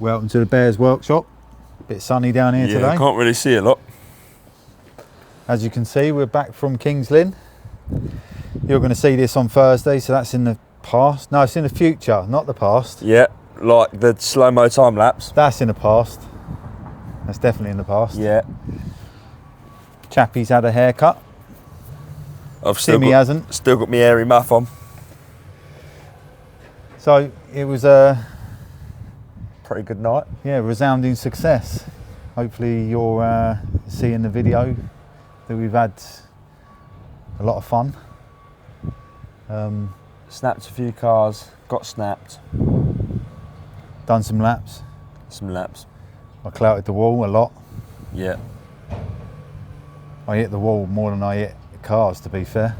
Welcome to the Bears Workshop. Bit sunny down here today. Yeah, can't really see a lot. As you can see, we're back from Kingslin. You're going to see this on Thursday, so that's in the past. No, it's in the future, not the past. Yeah, like the slow-mo time lapse. That's in the past. That's definitely in the past. Yeah. Chappie's had a haircut. Timmy hasn't. Still got my airy muff on. So it was a Pretty good night. yeah, resounding success. Hopefully you're seeing the video that we've had a lot of fun. Snapped a few cars, got snapped. Done some laps. Some laps. I clouted the wall a lot. Yeah. I hit the wall more than I hit the cars, to be fair.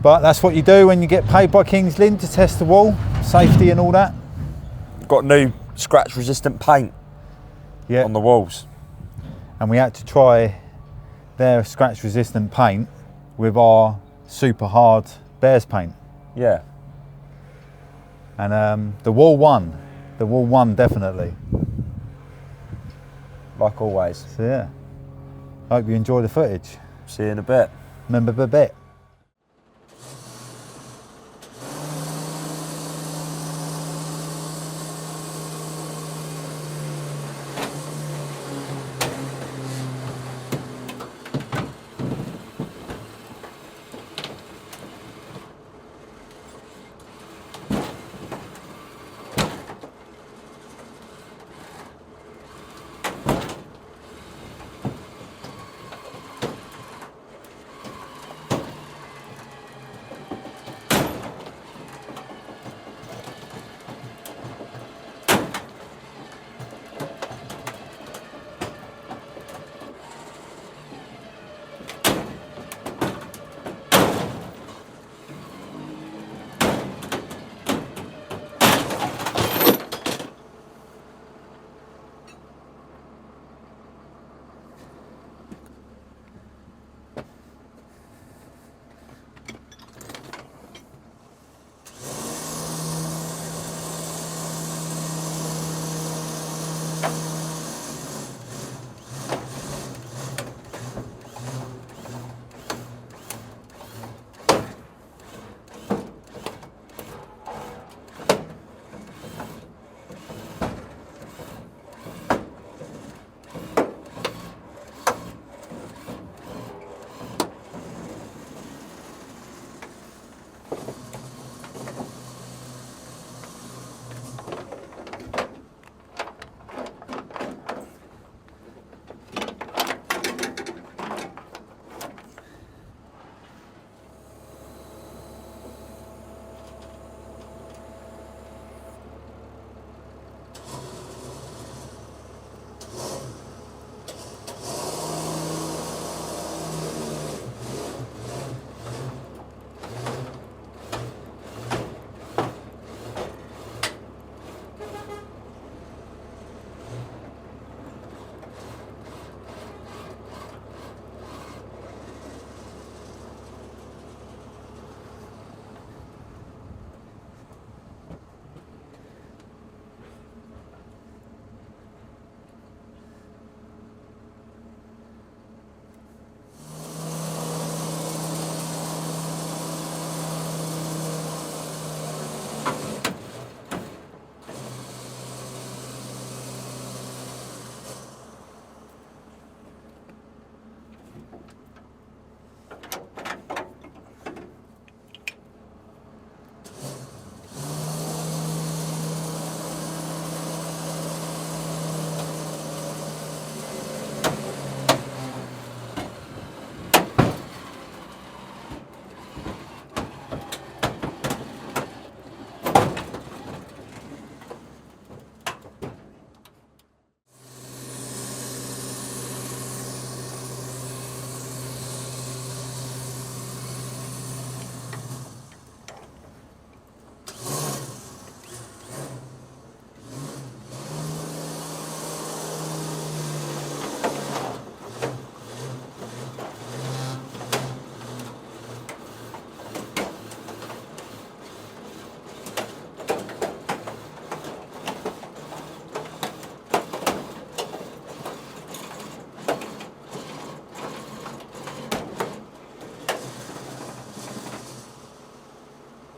But that's what you do when you get paid by Kingslin to test the wall, safety and all that. Got new scratch-resistant paint on the walls. And we had to try their scratch-resistant paint with our super hard Bears paint. Yeah. And the wall won. The wall won definitely. Like always. So yeah, hope you enjoy the footage. See you in a bit. Remember the bit.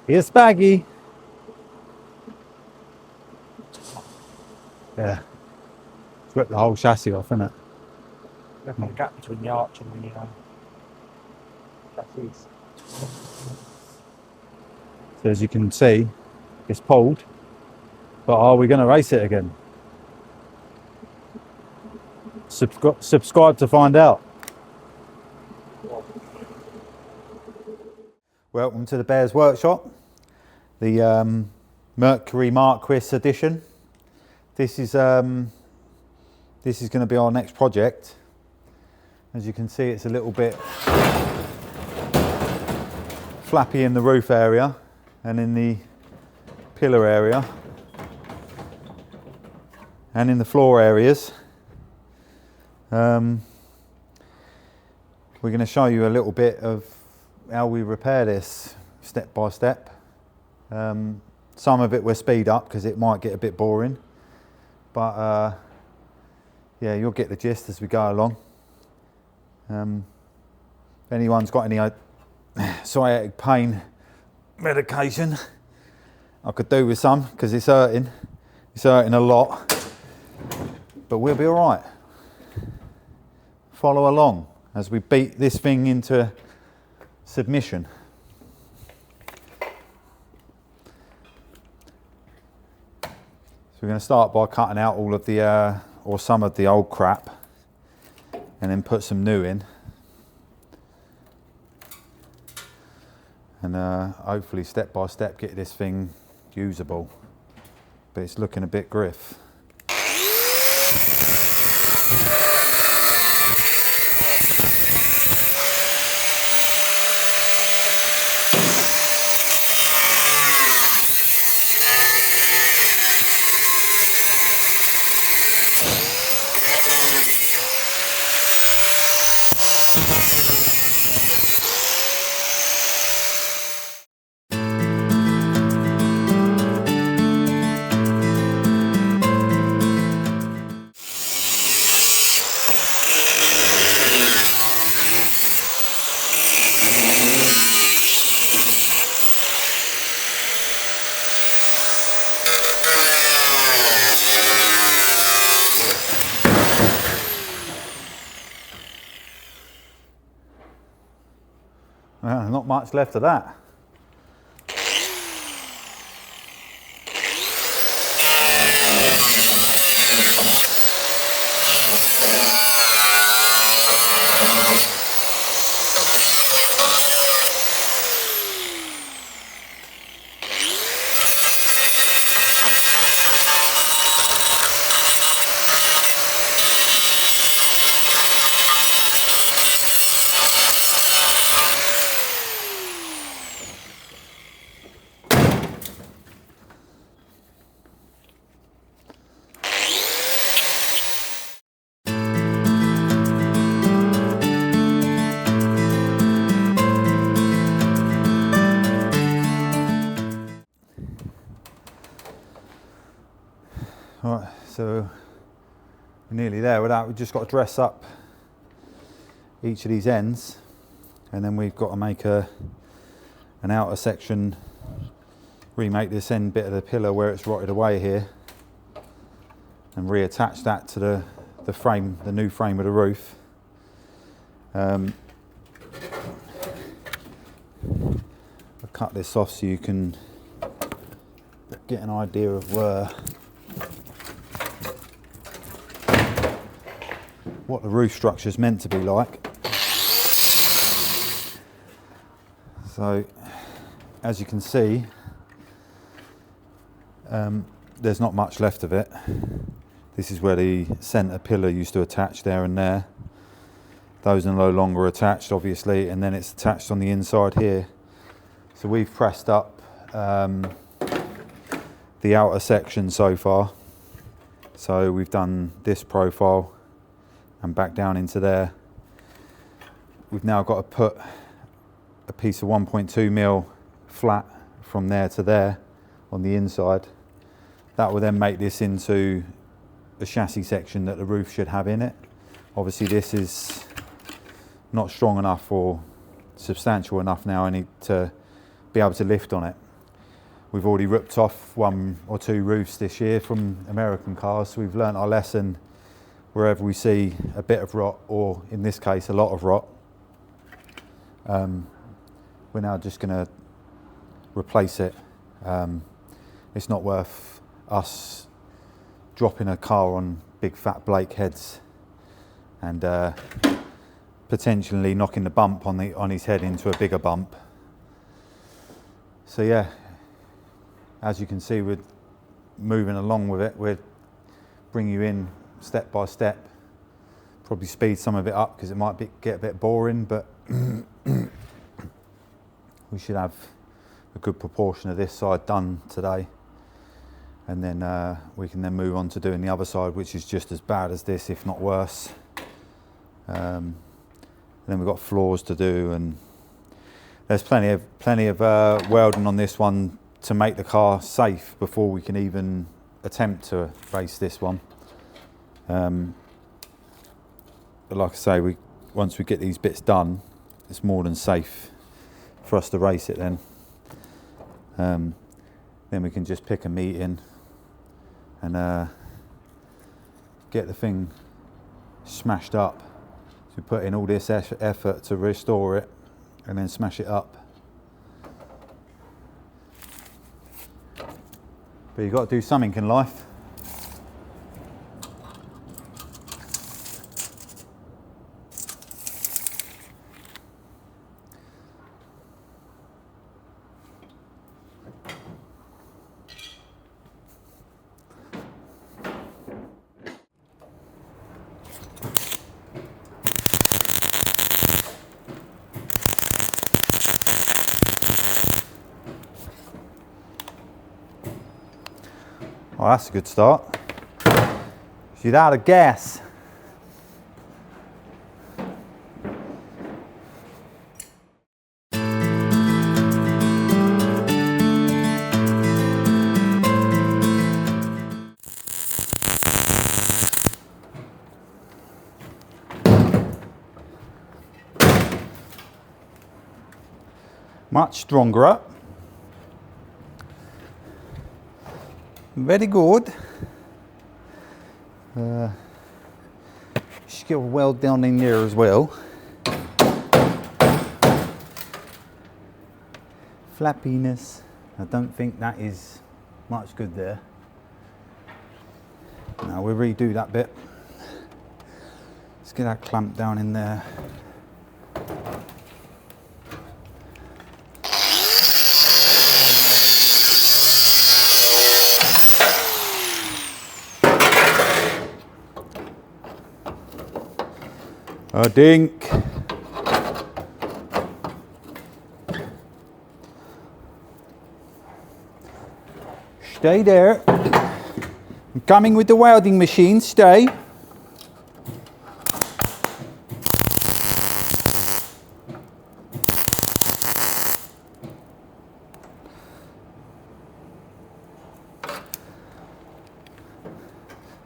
Here's Spaggy. Yeah. It's ripped the whole chassis off, isn't it? Look at the gap between the arch and the chassis. So as you can see, it's pulled. But are we going to race it again? Subscribe to find out. Welcome to the Bears Workshop, the Mercury Marquis edition. This is going to be our next project. As you can see, it's a little bit flappy in the roof area and in the pillar area and in the floor areas. We're going to show you a little bit of how we repair this step by step. Some of it we'll speed up because it might get a bit boring, but yeah, you'll get the gist as we go along. If anyone's got any sciatic pain medication, I could do with some because it's hurting a lot, but we'll be all right. Follow along as we beat this thing into submission. So we're going to start by cutting out all of the or some of the old crap and then put some new in, and hopefully step by step get this thing usable, but it's looking a bit griff. Not much left of that. Right, so we're nearly there with that. We've just got to dress up each of these ends, and then we've got to make an outer section, remake this end bit of the pillar where it's rotted away here, and reattach that to the frame, the new frame of the roof. I'll cut this off so you can get an idea of what the roof structure is meant to be like. So, as you can see, there's not much left of it. This is where the centre pillar used to attach there and there. Those are no longer attached, obviously, and then it's attached on the inside here. So we've pressed up the outer section so far. So we've done this profile and back down into there. We've now got to put a piece of 1.2mm flat from there to there on the inside. That will then make this into a chassis section that the roof should have in it. Obviously this is not strong enough or substantial enough now I need to be able to lift on it. we've already ripped off 1 or 2 roofs this year from American cars, so we've learnt our lesson. Wherever we see a bit of rot, or in this case a lot of rot, we're now just going to replace it. It's not worth us dropping a car on big fat Blake heads and potentially knocking the bump on his head into a bigger bump. So yeah, as you can see, we're moving along with it. We'll bring you in step by step, probably speed some of it up because it might get a bit boring, but we should have a good proportion of this side done today, and then we can then move on to doing the other side, which is just as bad as this, if not worse. Then we've got floors to do, and there's plenty of welding on this one to make the car safe before we can even attempt to race this one. But like I say, once we get these bits done, it's more than safe for us to race it then. Then we can just pick a meeting and get the thing smashed up. So we put in all this effort to restore it and then smash it up. But you've got to do something in life. Oh, that's a good start. She's out of gas. Much stronger up. Very good. Just get a weld down in there as well. Flappiness. I don't think that is much good there. Now we'll redo that bit. Let's get that clamp down in there. A dink. Stay there. I'm coming with the welding machine, stay.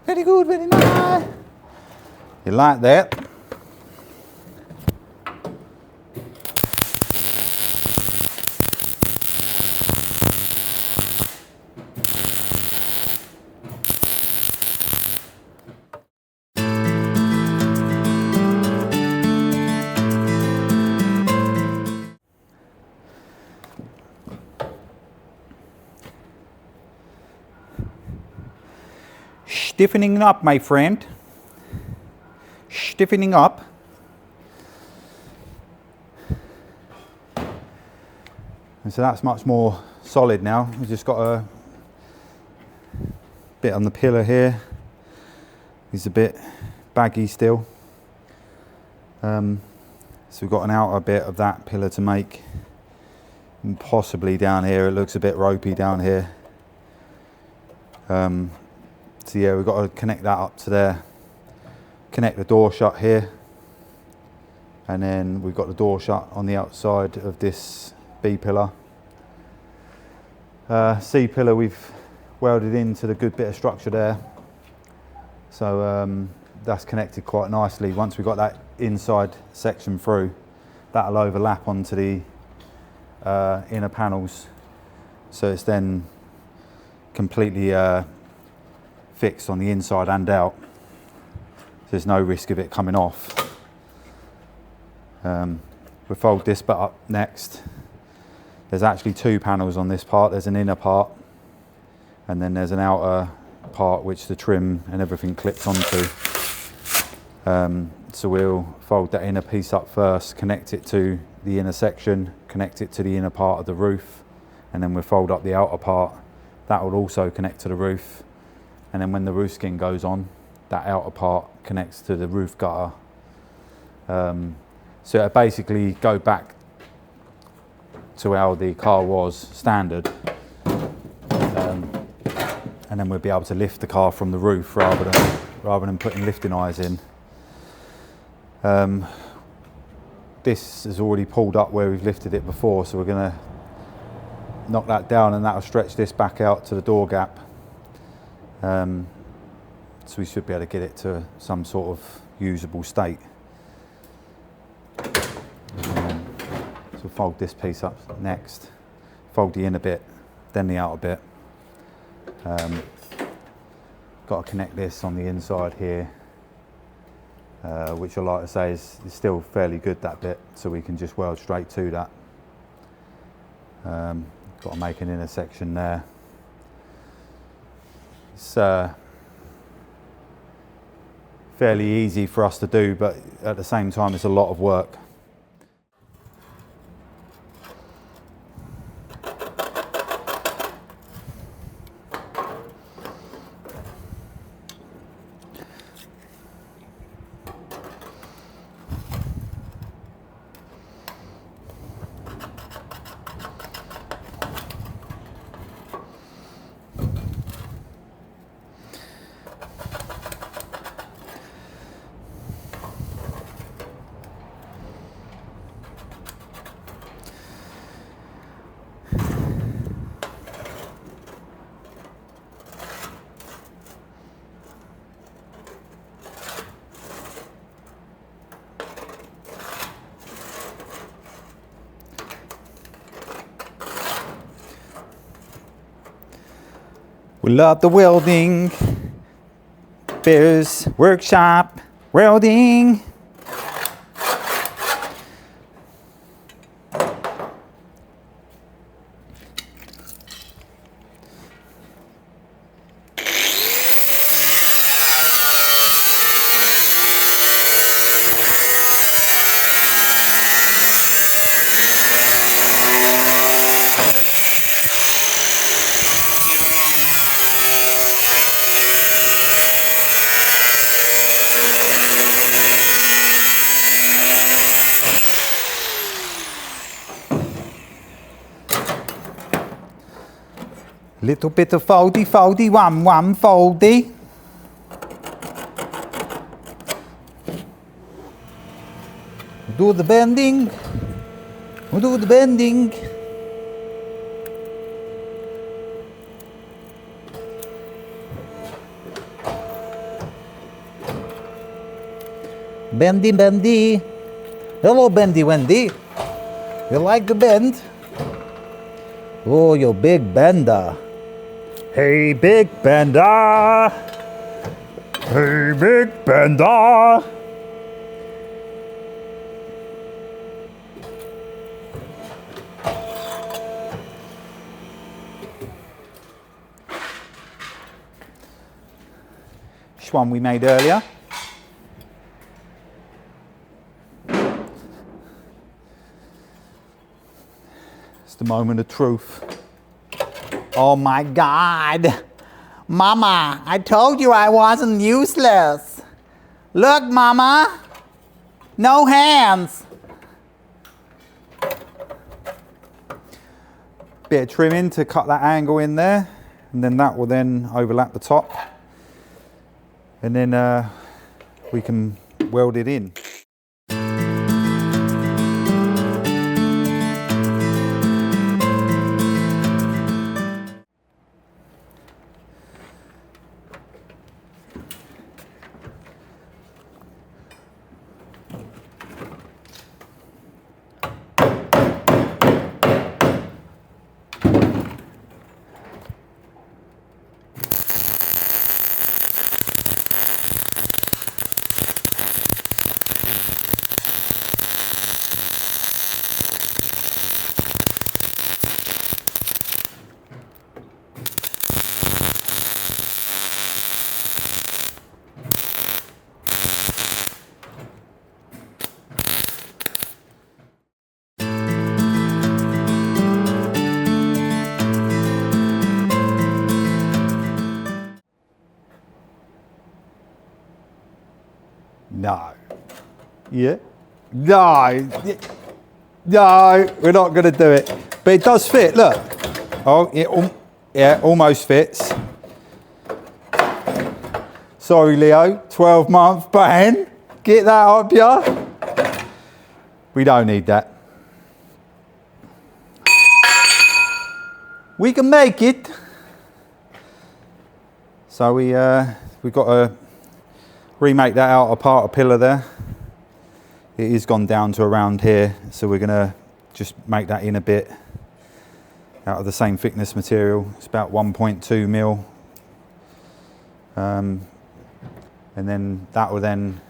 Very good, very nice. You like that? Stiffening up, my friend. Stiffening up. And so that's much more solid now. We've just got a bit on the pillar here. It's a bit baggy still. So we've got an outer bit of that pillar to make. And possibly down here, it looks a bit ropey down here. So yeah, we've got to connect that up to there. Connect the door shut here. And then we've got the door shut on the outside of this B pillar. C pillar we've welded into the good bit of structure there. So that's connected quite nicely. Once we've got that inside section through, that'll overlap onto the inner panels. so it's then completely fixed on the inside and out. There's no risk of it coming off. We'll fold this bit up next. There's actually two panels on this part. There's an inner part and then there's an outer part which the trim and everything clips onto. So we'll fold that inner piece up first, connect it to the inner section, connect it to the inner part of the roof, and then we'll fold up the outer part. That will also connect to the roof, and then when the roof skin goes on, that outer part connects to the roof gutter. So it'll basically go back to how the car was standard, and then we'll be able to lift the car from the roof rather than putting lifting eyes in. This is already pulled up where we've lifted it before, so we're going to knock that down and that will stretch this back out to the door gap. So we should be able to get it to some sort of usable state. So fold this piece up next, fold the inner bit, then the outer bit. Got to connect this on the inside here, which I like to say is still fairly good, that bit, so we can just weld straight to that. Got to make an inner section there. It's fairly easy for us to do, but at the same time it's a lot of work. We love the welding. Bears Workshop Welding. Little bit of foldy, foldy, one, foldy. Do the bending. We do the bending. Bendy, bendy. Hello, Bendy Wendy. You like the bend? Oh, you big bender. Hey, big bender. Hey, big bender. This one we made earlier. It's the moment of truth. Oh my God. Mama, I told you I wasn't useless. Look, Mama. No hands. Bit of trimming to cut that angle in there, and then that will then overlap the top. And then we can weld it in. Yeah. No. No, we're not going to do it. But it does fit, look. Oh, yeah, almost fits. Sorry, Leo, 12-month ban. Get that up, yeah? We don't need that. We can make it. So we've got to remake that outer part of pillar there. It is gone down to around here, so we're gonna just make that in a bit out of the same thickness material. It's about 1.2 mil. And then that will then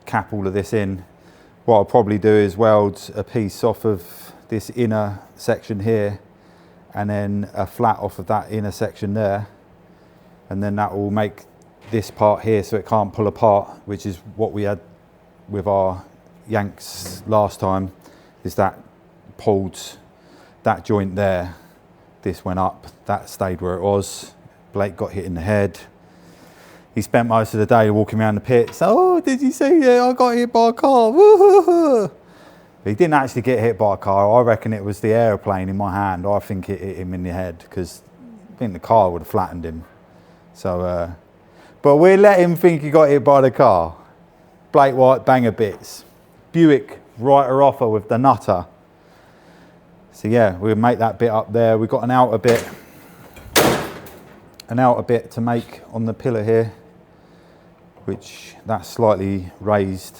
cap all of this in. What I'll probably do is weld a piece off of this inner section here and then a flat off of that inner section there, and then that will make this part here so it can't pull apart, which is what we had with our Yanks last time, is that pulled that joint there, this went up, that stayed where it was. Blake got hit in the head. He spent most of the day walking around the pits. Oh, did you see that? I got hit by a car. Woo-hoo-hoo. He didn't actually get hit by a car. I reckon it was the aeroplane in my hand. I think it hit him in the head because I think the car would have flattened him. So, but we'll let him think he got hit by the car. Blake White banger bits. Buick writer offer with the nutter. So yeah, we'll make that bit up there. We've got an outer bit to make on the pillar here, which that's slightly raised.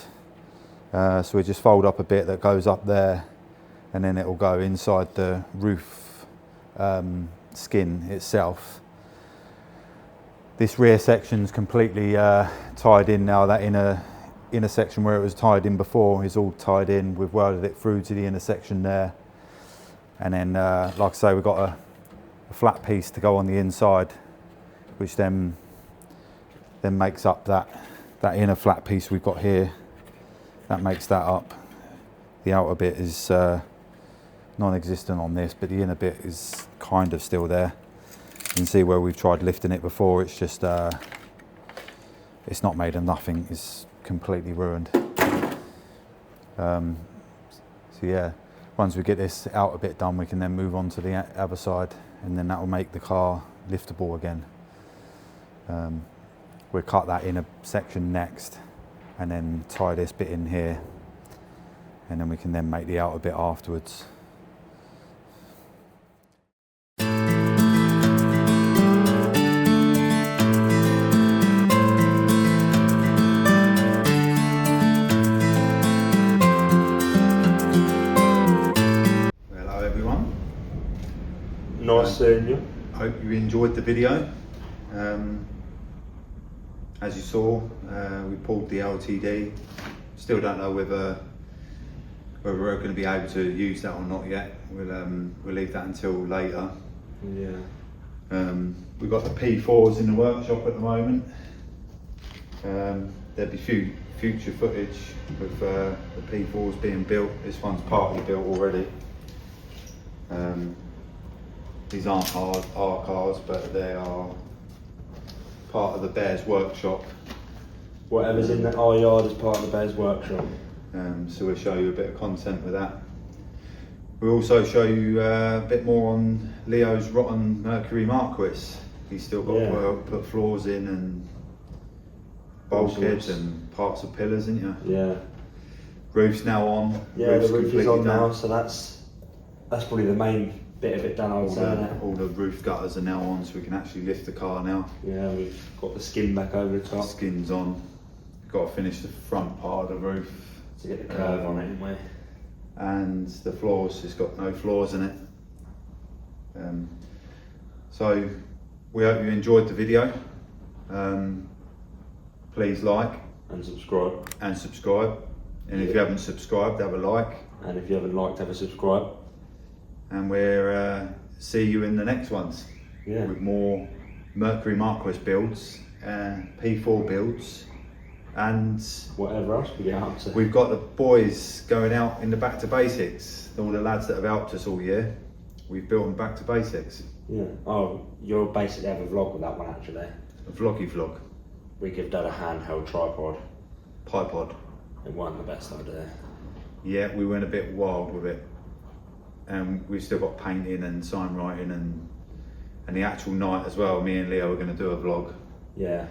So we just fold up a bit that goes up there, and then it will go inside the roof skin itself. This rear section's completely tied in now. That inner section where it was tied in before is all tied in. We've welded it through to the inner section there, and then like I say, we've got a flat piece to go on the inside, which then makes up that inner flat piece we've got here. That makes that up. The outer bit is non-existent on this, but the inner bit is kind of still there. You can see where we've tried lifting it before, it's just it's not made of nothing, it's completely ruined. So yeah, once we get this outer bit done, we can then move on to the other side, and then that will make the car liftable again. We'll cut that inner section next, and then tie this bit in here, and then we can then make the outer bit afterwards. Hello everyone. Nice seeing you. Hope you enjoyed the video. As you saw, we pulled the LTD. Still don't know whether we're going to be able to use that or not yet. We'll leave that until later. Yeah. We've got the P4s in the workshop at the moment. There'll be future footage with the P4s being built. This one's partly built already. These aren't our cars, but they are part of the Bears workshop. Whatever's in our yard is part of the Bears workshop. So we'll show you a bit of content with that. We'll also show you a bit more on Leo's rotten Mercury Marquis. He's still got to put floors in and bulkheads and parts of pillars, isn't you? Yeah. Roof's now on. Yeah, Roof's the roof is on done. now, so that's probably the main bit of it done, I would say. All the roof gutters are now on, so we can actually lift the car now. Yeah, we've got the skin back over the top. Skin's on. Got to finish the front part of the roof. To get the curve on it, anyway. And the floors, it's got no floors in it. So we hope you enjoyed the video. Please like And subscribe. And if you haven't subscribed, have a like. And if you haven't liked, have a subscribe. And we'll see you in the next ones. Yeah. With more Mercury Marquis builds, P4 builds, and whatever else we get up to. we've got the boys going out in the back to basics. All the lads that have helped us all year, we've built them back to basics. Yeah. Oh, you'll basically have a vlog with that one actually. A vloggy vlog. We give Dad a handheld tripod. Pipod. It wasn't the best idea. Yeah, we went a bit wild with it. And we've still got painting and sign writing and the actual night as well. Me and Leo are going to do a vlog. Yeah.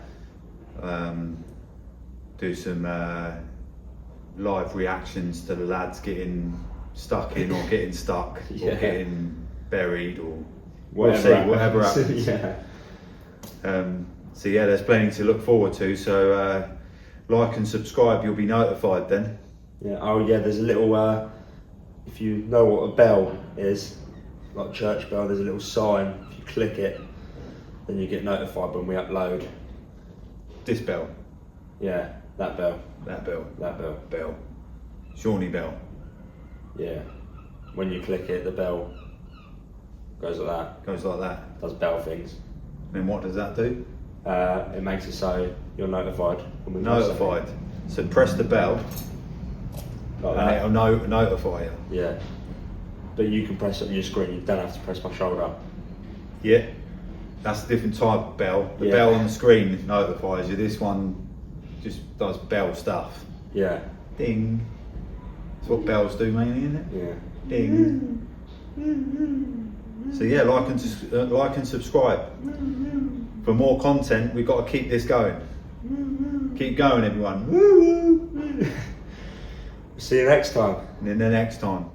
Do some live reactions to the lads getting stuck in or getting stuck Yeah. or getting buried or Whatever whatever happens. Yeah. So yeah, there's plenty to look forward to. So like and subscribe, you'll be notified then. Yeah. Oh yeah, there's a little, if you know what a bell is, like church bell, there's a little sign. If you click it, then you get notified when we upload. This bell, Yeah, that bell. that bell, That bell. bell, Shawnee bell. Yeah. When you click it, the bell goes like that. Goes like that. Does bell things. Then what does that do? It makes it so you're notified when we post Notified. So press the bell something. Like and that. it'll notify you. Yeah. But you can press it on your screen, you don't have to press my shoulder. Yeah, that's a different type of bell. The Yeah. bell on the screen notifies you. This one just does bell stuff. Yeah. Ding. That's what bells do mainly, isn't it? Yeah. Ding. So yeah, like and subscribe. For more content, we've got to keep this going. Keep going, everyone. See you next time. And then the next time.